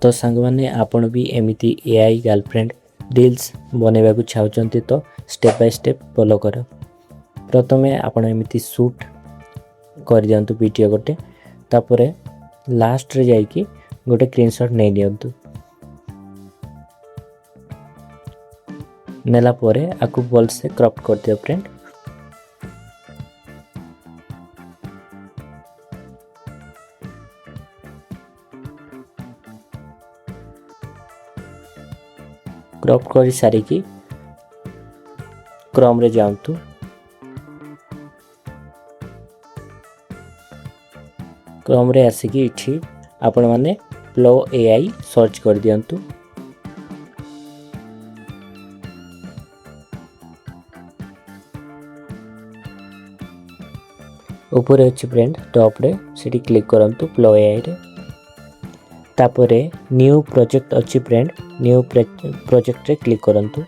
तो सांग माने आपण भी एमिति एआई गर्लफ्रेंड रील्स बनैबा को चाहते तो स्टेप बाय स्टेप फॉलो कर। प्रथमे आपण एमिति शूट कर दियंतु वीडियो गोटे, तापरे लास्ट रे जाइकी गोटे स्क्रीनशॉट नै दियंतु। नेला परे आकु बॉल से क्रॉप कर दियो फ्रेंड। क्रॉप कर सारी की क्रोम रे जाऊँ। क्रोम रे आसिकी इठी आपण माने प्लो एआई सर्च कर दियंतु। ऊपर अच्छी फ्रेंड टॉप रे सिटी क्लिक करंतु प्लो एआई रे। तापरे न्यू प्रोजेक्ट अच्छी फ्रेंड, न्यू प्रोजेक्ट रे क्लिक करंतु।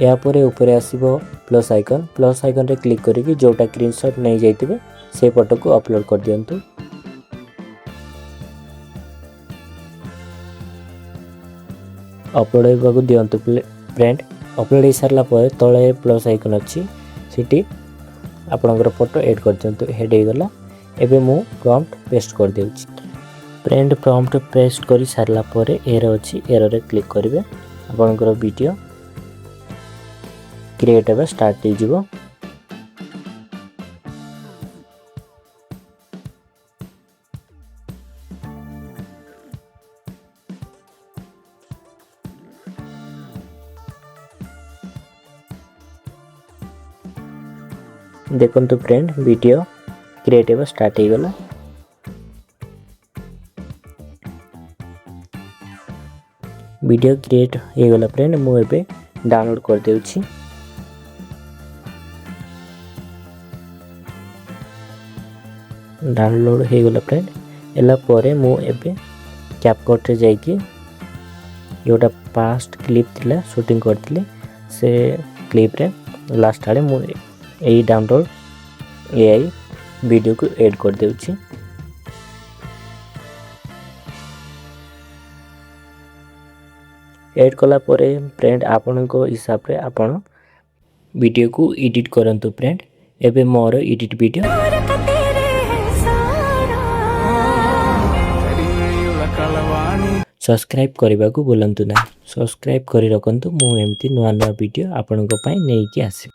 या परे ऊपर आसीबो प्लस आइकन रे क्लिक करिकि जोटा स्क्रीनशॉट नै जाइतिबे से फोटो को अपलोड कर दियंतु। अपलोड होगा दियंतु फ्रेंड। अपलोड हो सारा पर तले प्लस आइकन अच्छी सिटी आपणकर फोटो ऐड कर दियंतु। हेड हो गला। एबे मु प्रॉम्प्ट पेस्ट कर देउची फ्रेंड। प्रॉम्प्ट पेस्ट कर सारा पर एरर अच्छी, एरर रे क्लिक करिवे। आपणकर वीडियो क्रिएट हेबा स्टार्ट हो जिवो। देखो फ्रेंड वीडियो क्रिएट हेबा स्टार्ट हो गला। वीडियो क्रिएट हो गला फ्रेंड। मु एबे डाउनलोड कर देउची। डाउनलोड हो गला फ्रेंड। एला परे मु एबे CapCut रे जाइकी जोटा पास्ट क्लिप थिला शूटिंग करथिले से क्लिप रे लास्ट आड़े मु एई डाउनलोड एआई वीडियो को ऐड कर देउची। ऐड कला परे फ्रेंड आपन को हिसाब रे आपन वीडियो को एडिट करंतु फ्रेंड। एबे मोर एडिट वीडियो सब्सक्राइब करबा को बोलंतु ना। सब्सक्राइब करि रखंतु। मु एमती नुआ नुआ वीडियो आपन को पई नेकी आसी।